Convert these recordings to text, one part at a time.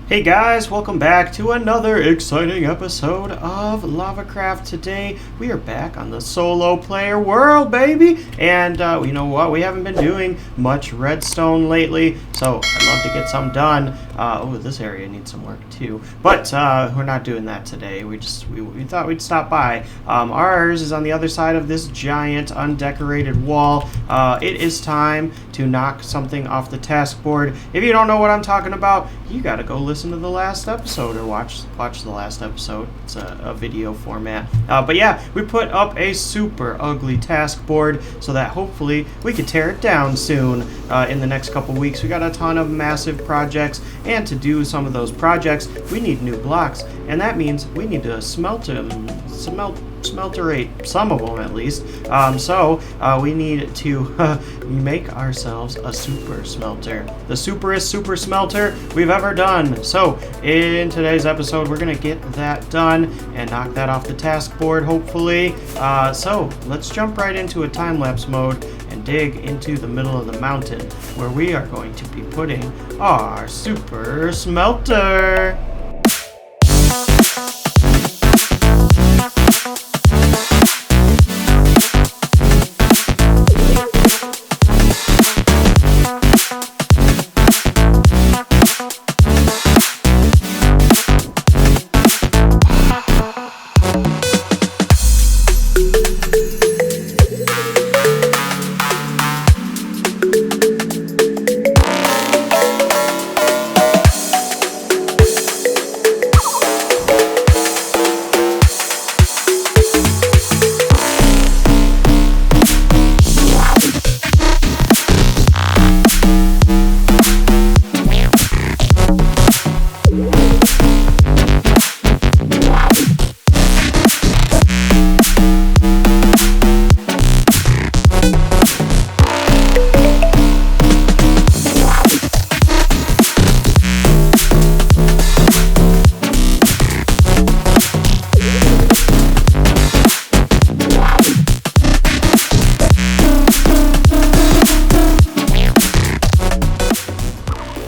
Hey guys, welcome back to another exciting episode of LavaCraft. Today we are back on the solo player world, baby! And you know what, we haven't been doing much redstone lately, so I'd love to get some done. Oh, this area needs some work too, but we're not doing that today. We thought we'd stop by. Ours is on the other side of this giant undecorated wall. It is time to knock something off the task board. If you don't know what I'm talking about, you gotta go listen to the last episode or watch the last episode. It's a video format. But yeah, we put up a super ugly task board so that hopefully we can tear it down soon in the next couple weeks. We got a ton of massive projects, and to do some of those projects, we need new blocks, and that means we need to smelterate some of them at least. So we need to make ourselves a super smelter, the superest super smelter we've ever done. So in today's episode, we're gonna get that done and knock that off the task board, hopefully. So let's jump right into a time-lapse mode and dig into the middle of the mountain, where we are going to be putting our super smelter.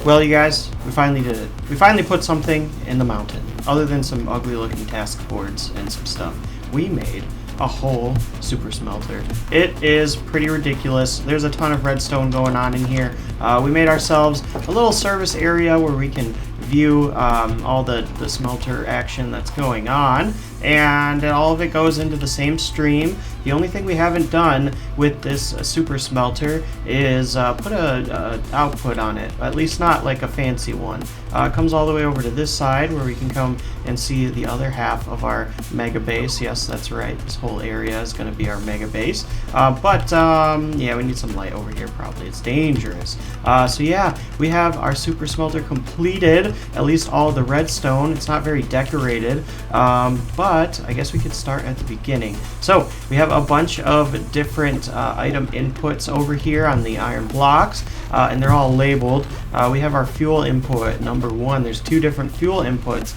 Well, you guys, we finally did it. We finally put something in the mountain. Other than some ugly looking task boards and some stuff, we made a whole super smelter. It is pretty ridiculous. There's a ton of redstone going on in here. We made ourselves a little service area where we can view all the smelter action that's going on, and all of it goes into the same stream. The only thing we haven't done with this super smelter is put a output on it, at least not like a fancy one. It comes all the way over to this side where we can come and see the other half of our mega base. Yes, that's right, this whole area is going to be our mega base. Yeah, we need some light over here probably. It's dangerous. So yeah, we have our super smelter completed, at least all the redstone. It's not very decorated, but I guess we could start at the beginning. So we have a bunch of different item inputs over here on the iron blocks, and they're all labeled. We have our fuel input number 1. There's 2 different fuel inputs.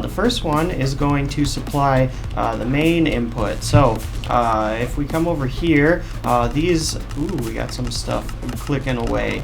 The first one is going to supply the main input. So if we come over here, we got some stuff clicking away.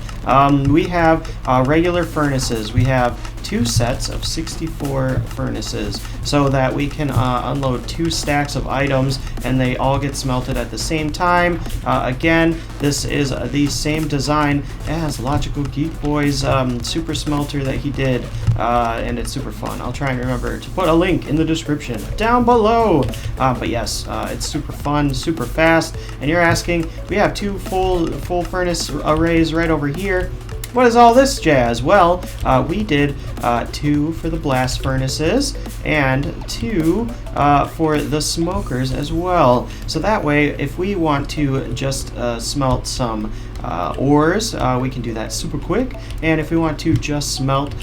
We have regular furnaces. We have 2 sets of 64 furnaces so that we can unload 2 stacks of items and they all get smelted at the same time. Again, this is the same design as LogicalGeekBoy's super smelter that he did, and it's super fun. I'll try and remember to put a link in the description down below. But yes, it's super fun, super fast. And you're asking, we have 2 full furnace arrays right over here. What is all this jazz? Well, we did 2 for the blast furnaces and 2 for the smokers as well. So that way, if we want to just smelt some ores, we can do that super quick. And if we want to just smelt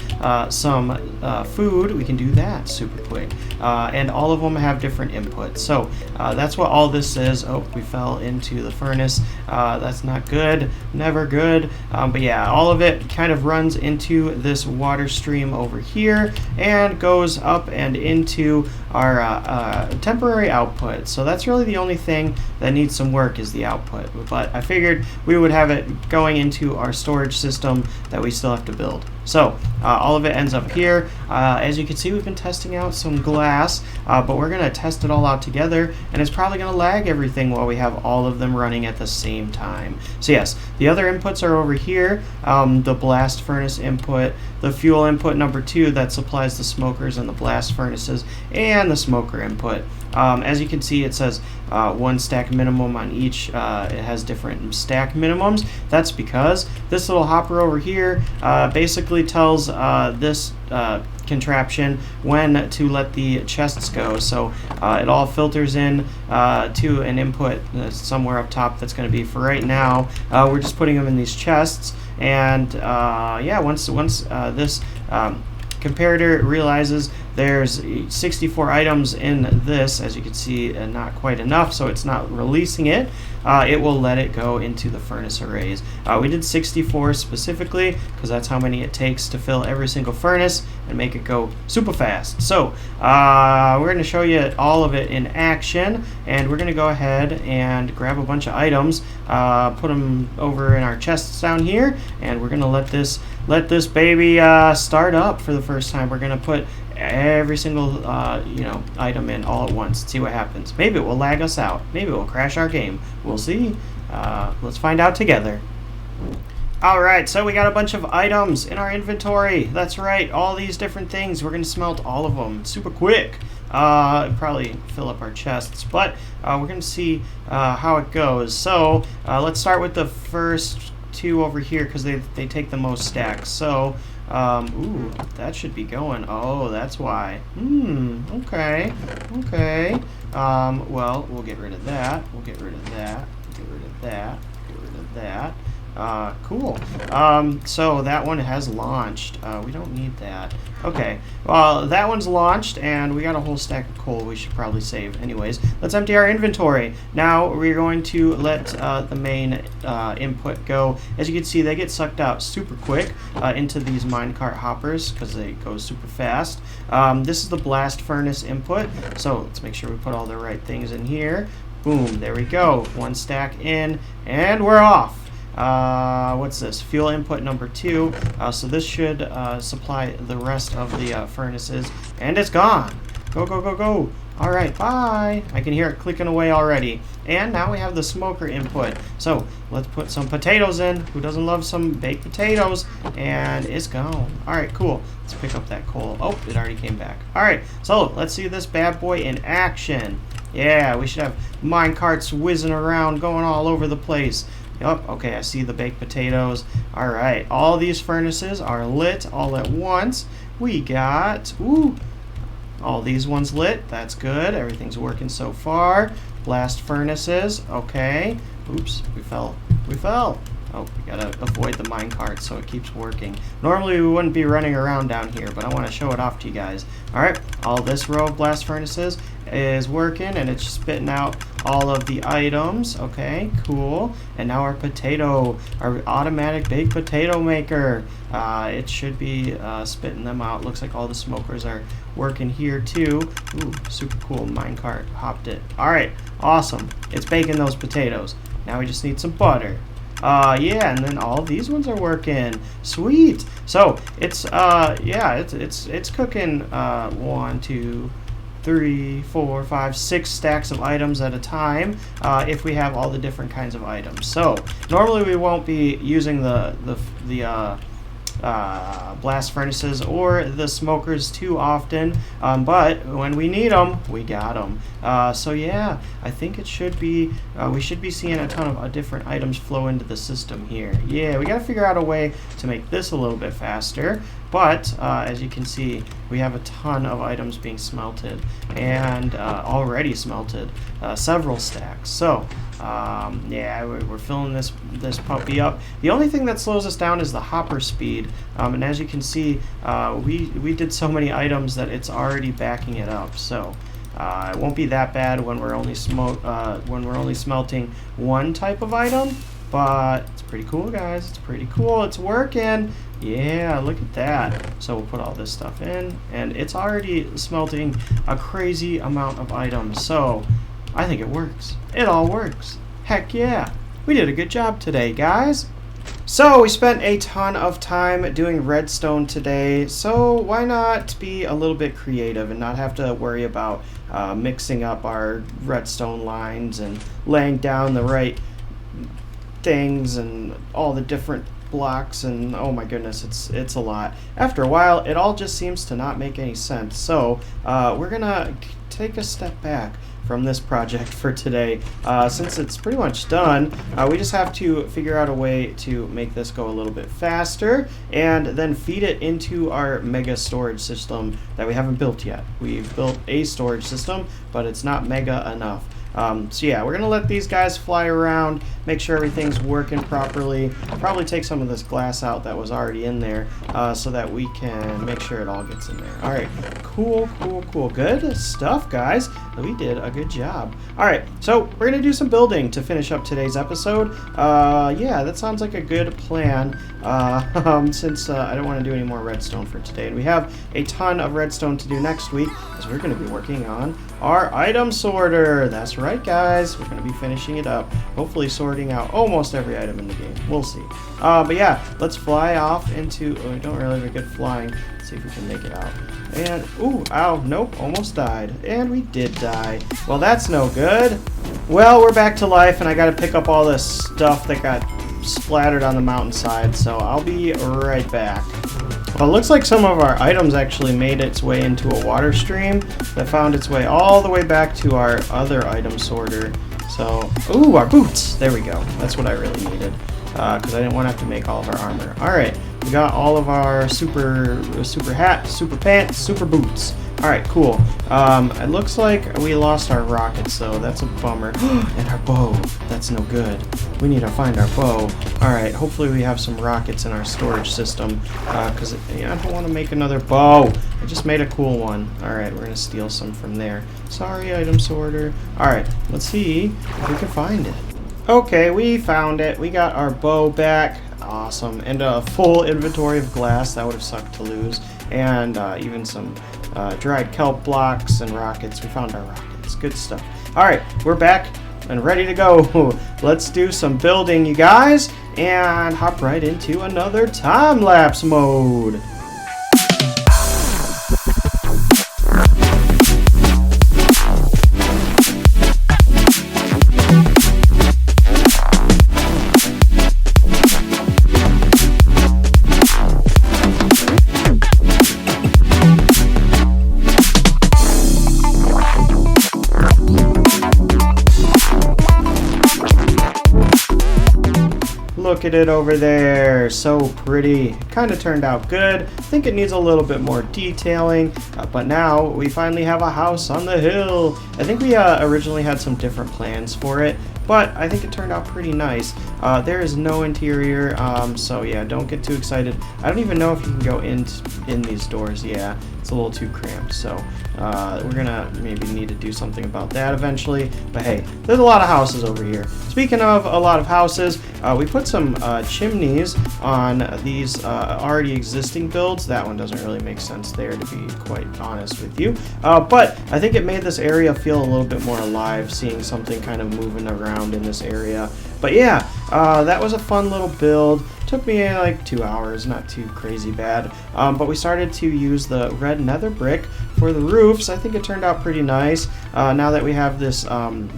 some food, we can do that super quick. And all of them have different inputs. So that's what all this is. Oh, we fell into the furnace. That's not good. Never good. But yeah, all of it kind of runs into this water stream over here and goes up and into our temporary output. So that's really the only thing that needs some work is the output. But I figured we would have it going into our storage system that we still have to build. So all of it ends up here. As you can see, we've been testing out some glass, but we're going to test it all out together, and it's probably going to lag everything while we have all of them running at the same time. So yes, the other inputs are over here. The blast furnace input, the fuel input number 2 that supplies the smokers and the blast furnaces, and the smoker input. As you can see, it says 1 stack minimum on each. It has different stack minimums. That's because this little hopper over here basically tells this contraption when to let the chests go. So it all filters in to an input somewhere up top that's going to be, for right now, we're just putting them in these chests. And yeah, once this comparator realizes there's 64 items in this, as you can see, not quite enough, so it's not releasing it. It will let it go into the furnace arrays. We did 64 specifically because that's how many it takes to fill every single furnace and make it go super fast. So we're going to show you all of it in action, and we're going to go ahead and grab a bunch of items, put them over in our chests down here, and we're going to let this baby start up for the first time. We're going to put every single item in all at once. See what happens. Maybe it will lag us out. Maybe it will crash our game. We'll see. Let's find out together. Alright, so we got a bunch of items in our inventory. That's right, all these different things. We're going to smelt all of them super quick. Probably fill up our chests, but we're going to see how it goes. So let's start with the first 2 over here because they take the most stacks. So ooh, that should be going. Oh, that's why. Okay. Well, we'll get rid of that. We'll get rid of that. Get rid of that. Get rid of that. Cool. So that one has launched. We don't need that. Okay. Well, that one's launched, and we got a whole stack of coal we should probably save. Anyways, let's empty our inventory. Now we're going to let the main input go. As you can see, they get sucked out super quick into these minecart hoppers because they go super fast. This is the blast furnace input. So let's make sure we put all the right things in here. Boom. There we go. 1 stack in, and we're off. What's this? Fuel input number 2. So this should supply the rest of the furnaces, and it's gone. Go, go, go, go. All right, bye. I can hear it clicking away already. And now we have the smoker input. So let's put some potatoes in. Who doesn't love some baked potatoes? And it's gone. All right, cool. Let's pick up that coal. Oh, it already came back. All right, so let's see this bad boy in action. Yeah, we should have mine carts whizzing around, going all over the place. Yup, okay, I see the baked potatoes. Alright, all these furnaces are lit all at once. We got, all these ones lit. That's good. Everything's working so far. Blast furnaces. Okay. Oops, we fell. We fell. Oh, we gotta avoid the minecart so it keeps working. Normally we wouldn't be running around down here, but I want to show it off to you guys. Alright, all this row of blast furnaces is working, and it's spitting out all of the items. Okay, cool. And now our automatic baked potato maker. It should be spitting them out. Looks like all the smokers are working here too. Ooh, super cool. Minecart hopped it. Alright, awesome. It's baking those potatoes. Now we just need some butter. Yeah, and then all these ones are working. Sweet. So it's it's cooking 1, 2, 3, 4, 5, 6 stacks of items at a time if we have all the different kinds of items. So normally we won't be using the blast furnaces or the smokers too often, but when we need them, we got them. So yeah, I think it should be we should be seeing a ton of different items flow into the system here. Yeah, we gotta figure out a way to make this a little bit faster, but as you can see, we have a ton of items being smelted, and already smelted several stacks. So yeah, we're filling this puppy up. The only thing that slows us down is the hopper speed, and as you can see, we did so many items that it's already backing it up. So it won't be that bad when we're only smelting one type of item, but it's pretty cool, guys. It's pretty cool. It's working. Yeah, look at that. So we'll put all this stuff in, and it's already smelting a crazy amount of items. So I think it works. It all works. Heck yeah. We did a good job today, guys. So we spent a ton of time doing redstone today, so why not be a little bit creative and not have to worry about mixing up our redstone lines and laying down the right things and all the different blocks, and oh my goodness, it's a lot. After a while, it all just seems to not make any sense. So we're gonna take a step back from this project for today. Since it's pretty much done, we just have to figure out a way to make this go a little bit faster and then feed it into our mega storage system that we haven't built yet. We've built a storage system, but it's not mega enough. So yeah, we're gonna let these guys fly around, make sure everything's working properly. Probably take some of this glass out that was already in there, so that we can make sure it all gets in there. All right, cool. Good stuff, guys. We did a good job. All right, so we're gonna do some building to finish up today's episode. Yeah, that sounds like a good plan. Since I don't want to do any more redstone for today, and we have a ton of redstone to do next week, because we're going to be working on our item sorter. That's right, guys. We're going to be finishing it up, hopefully sorting out almost every item in the game. We'll see. But yeah, let's fly off into. Oh, we don't really have a good flying. Let's see if we can make it out. And ooh, ow, nope, almost died. And we did die. Well, that's no good. Well, we're back to life, and I got to pick up all this stuff that got splattered on the mountainside, so I'll be right back. Well, it looks like some of our items actually made its way into a water stream that found its way all the way back to our other item sorter. So, ooh, our boots! There we go. That's what I really needed, because I didn't want to have to make all of our armor. Alright, we got all of our super hat, super pants, super boots. Alright, cool. It looks like we lost our rockets, so that's a bummer. And our bow. That's no good. We need to find our bow. Alright, hopefully we have some rockets in our storage system, because I don't want to make another bow. I just made a cool one. Alright, we're going to steal some from there. Sorry, item sorter. Alright, let's see if we can find it. Okay, we found it. We got our bow back. Awesome. And a full inventory of glass. That would have sucked to lose. And even some dried kelp blocks and rockets. We found our rockets. Good stuff. Alright, we're back and ready to go. Let's do some building, you guys, and hop right into another time-lapse mode. Look at it over there, so pretty. Kind of turned out good. I think it needs a little bit more detailing, but now we finally have a house on the hill. I think we originally had some different plans for it, but I think it turned out pretty nice. There is no interior, so yeah, don't get too excited. I don't even know if you can go in these doors. Yeah, it's a little too cramped, so we're gonna maybe need to do something about that eventually. But hey, there's a lot of houses over here. Speaking of a lot of houses, we put some chimneys on these already existing builds. That one doesn't really make sense there, to be quite honest with you. But I think it made this area feel a little bit more alive, seeing something kind of moving around in this area. But yeah, that was a fun little build. Took me like 2 hours, not too crazy bad. But we started to use the red nether brick for the roofs. I think it turned out pretty nice. Now that we have this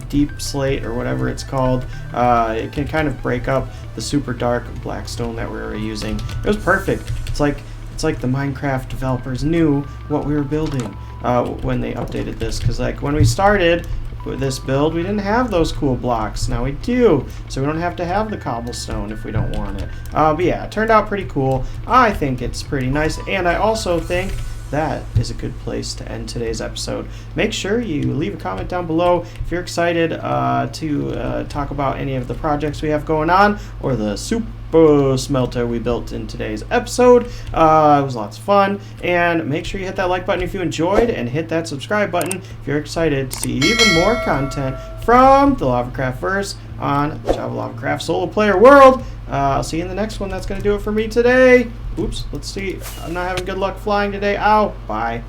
deep slate or whatever it's called, it can kind of break up the super dark black stone that we were using. It was perfect. It's like the Minecraft developers knew what we were building when they updated this. Because like when we started with this build, we didn't have those cool blocks. Now we do, so we don't have to have the cobblestone if we don't want it. But yeah, it turned out pretty cool. I think it's pretty nice, and I also think that is a good place to end today's episode. Make sure you leave a comment down below if you're excited to talk about any of the projects we have going on, or the super smelter we built in today's episode. It was lots of fun, and make sure you hit that like button if you enjoyed, and hit that subscribe button if you're excited to see even more content from the LavaCraftverse on Java LavaCraft Solo Player World. I'll see you in the next one. That's going to do it for me today. Oops, let's see. I'm not having good luck flying today. Ow. Bye.